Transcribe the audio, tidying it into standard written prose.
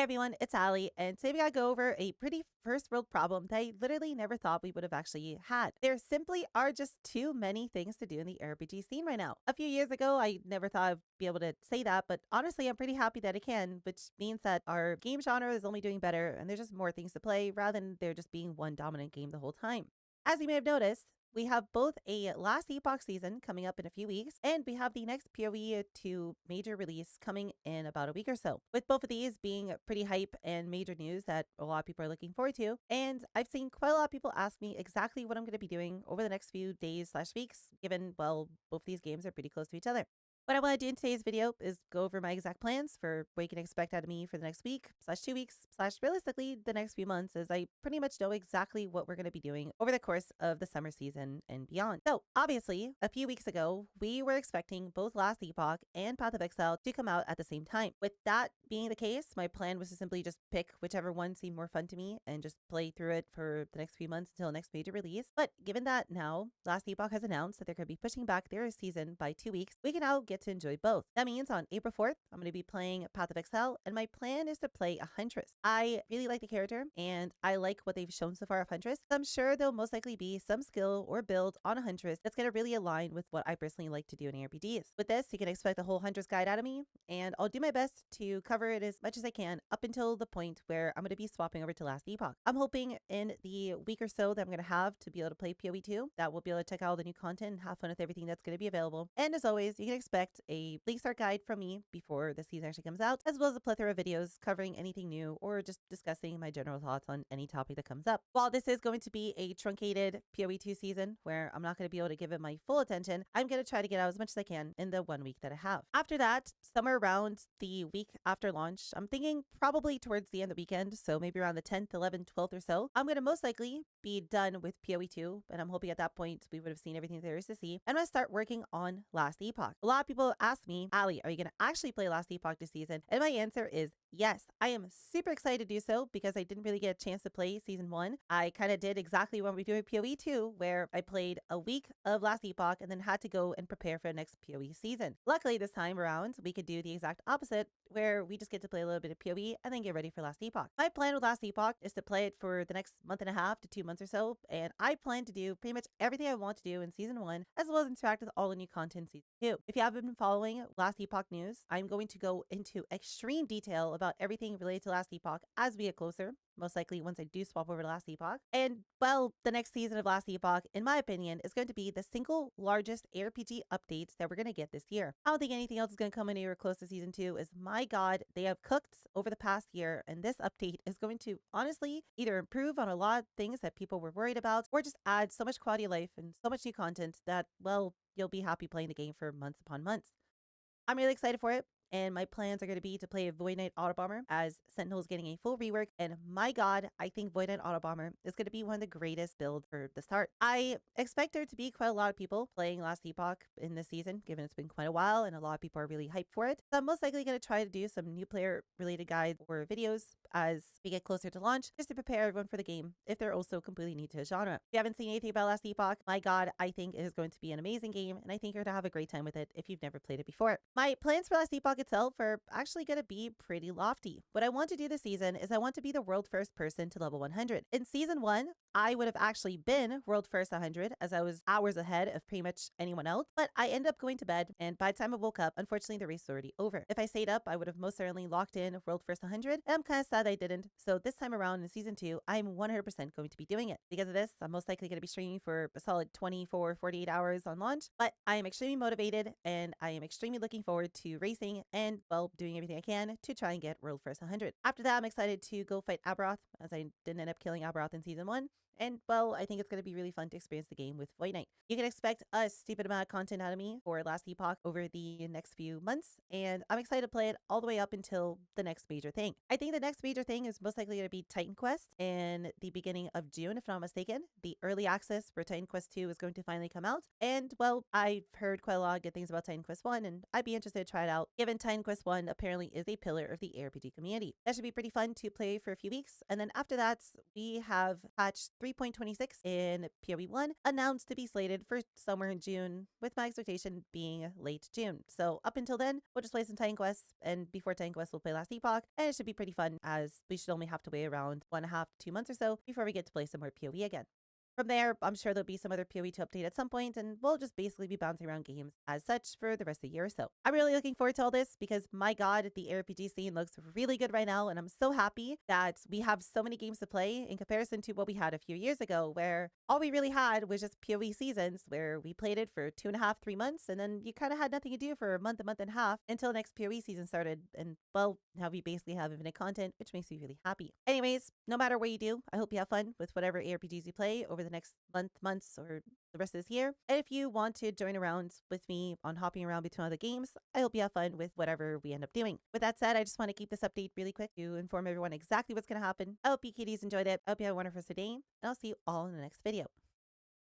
Hey everyone, it's Allie, and today we gotta go over a pretty first world problem that I literally never thought we would have actually had. There simply are just too many things to do in the RPG scene right now. A few years ago, I never thought I'd be able to say that, but honestly, I'm pretty happy that I can, which means that our game genre is only doing better and there's just more things to play rather than there just being one dominant game the whole time. As you may have noticed, we have both a Last Epoch season coming up in a few weeks, and we have the next PoE 2 major release coming in about a week or so. With both of these being pretty hype and major news that a lot of people are looking forward to, and I've seen quite a lot of people ask me exactly what I'm going to be doing over the next few days/weeks, given, well, both of these games are pretty close to each other. What I want to do in today's video is go over my exact plans for what you can expect out of me for the next week/2 weeks/realistically the next few months, as I pretty much know exactly what we're going to be doing over the course of the summer season and beyond. So obviously, a few weeks ago, we were expecting both Last Epoch and Path of Exile to come out at the same time. With that being the case, my plan was to simply just pick whichever one seemed more fun to me and just play through it for the next few months until next major release. But given that now Last Epoch has announced that they're going to be pushing back their season by 2 weeks, we can now get to enjoy both. That means on April 4th, I'm going to be playing Path of Exile, and my plan is to play a Huntress. I really like the character, and I like what they've shown so far of Huntress. So I'm sure there'll most likely be some skill or build on a Huntress that's going to really align with what I personally like to do in ARPGs. With this, you can expect a whole Huntress guide out of me, and I'll do my best to cover it as much as I can up until the point where I'm going to be swapping over to Last Epoch. I'm hoping in the week or so that I'm going to have to be able to play PoE 2, that we'll be able to check out all the new content and have fun with everything that's going to be available. And as always, you can expect a League Start guide from me before the season actually comes out, as well as a plethora of videos covering anything new or just discussing my general thoughts on any topic that comes up. While this is going to be a truncated PoE 2 season where I'm not going to be able to give it my full attention, I'm going to try to get out as much as I can in the 1 week that I have. After that, somewhere around the week after launch, I'm thinking probably towards the end of the weekend, so maybe around the 10th, 11th, 12th or so, I'm going to most likely be done with PoE 2, and I'm hoping at that point we would have seen everything there is to see, and I'm going to start working on Last Epoch. A lot of people ask me, Allie, are you going to actually play Last Epoch this season? And my answer is yes. I am super excited to do so because I didn't really get a chance to play season 1. I kind of did exactly what we do with PoE 2, where I played a week of Last Epoch and then had to go and prepare for the next PoE season. Luckily, this time around, we could do the exact opposite, where we just get to play a little bit of PoE and then get ready for Last Epoch. My plan with Last Epoch is to play it for the next month and a half to 2 months or so, and I plan to do pretty much everything I want to do in season 1, as well as interact with all the new content in season 2. If you haven't been following Last Epoch news, I'm going to go into extreme detail about everything related to Last Epoch as we get closer. Most likely once I do swap over to Last Epoch. And, well, the next season of Last Epoch, in my opinion, is going to be the single largest ARPG updates that we're going to get this year. I don't think anything else is going to come anywhere close to season 2, as my god, they have cooked over the past year, and this update is going to honestly either improve on a lot of things that people were worried about, or just add so much quality of life and so much new content that, well, you'll be happy playing the game for months upon months. I'm really excited for it. And my plans are going to be to play a Void Knight Auto Bomber, as Sentinel is getting a full rework. And my god, I think Void Knight Auto Bomber is going to be one of the greatest builds for the start. I expect there to be quite a lot of people playing Last Epoch in this season, given it's been quite a while and a lot of people are really hyped for it. So I'm most likely going to try to do some new player related guides or videos as we get closer to launch, just to prepare everyone for the game if they're also completely new to the genre. If you haven't seen anything about Last Epoch, my god, I think it is going to be an amazing game, and I think you're going to have a great time with it if you've never played it before. My plans for Last Epoch itself are actually going to be pretty lofty. What I want to do this season is I want to be the world first person to level 100. In season 1, I would have actually been world first 100, as I was hours ahead of pretty much anyone else, but I ended up going to bed, and by the time I woke up, unfortunately the race was already over. If I stayed up, I would have most certainly locked in world first 100, and I'm kind of sad I didn't. So this time around in season 2, I'm 100% going to be doing it. Because of this, I'm most likely going to be streaming for a solid 24-48 hours on launch, but I am extremely motivated, and I am extremely looking forward to racing and, well, doing everything I can to try and get world first 100. After that, I'm excited to go fight Aberoth, as I didn't end up killing Aberoth in season 1. And, well, I think it's going to be really fun to experience the game with Void Knight. You can expect a stupid amount of content out of me for Last Epoch over the next few months, and I'm excited to play it all the way up until the next major thing. I think the next major thing is most likely going to be Titan Quest in the beginning of June, if I'm not mistaken. The early access for Titan Quest 2 is going to finally come out, and, well, I've heard quite a lot of good things about Titan Quest 1, and I'd be interested to try it out, given Titan Quest 1 apparently is a pillar of the ARPG community. That should be pretty fun to play for a few weeks, and then after that, we have patch 3. 3.26 in PoE 1, announced to be slated for somewhere in June, with my expectation being late June. So up until then, we'll just play some Titan Quests, and before Titan Quests, we'll play Last Epoch, and it should be pretty fun, as we should only have to wait around 1.5 to 2 months or so before we get to play some more PoE again. From there, I'm sure there'll be some other PoE to update at some point, and we'll just basically be bouncing around games as such for the rest of the year or so. I'm really looking forward to all this because, my god, the ARPG scene looks really good right now, and I'm so happy that we have so many games to play in comparison to what we had a few years ago, where all we really had was just PoE seasons, where we played it for 2.5, 3 months, and then you kind of had nothing to do for a month and a half until next PoE season started. And well, now we basically have infinite content, which makes me really happy. Anyways, no matter what you do, I hope you have fun with whatever ARPGs you play over the next months, or the rest of this year. And if you want to join around with me on hopping around between other games, I hope you have fun with whatever we end up doing. With that said, I just want to keep this update really quick to inform everyone exactly what's going to happen. I hope you kitties enjoyed it. I hope you have a wonderful day, and I'll see you all in the next video.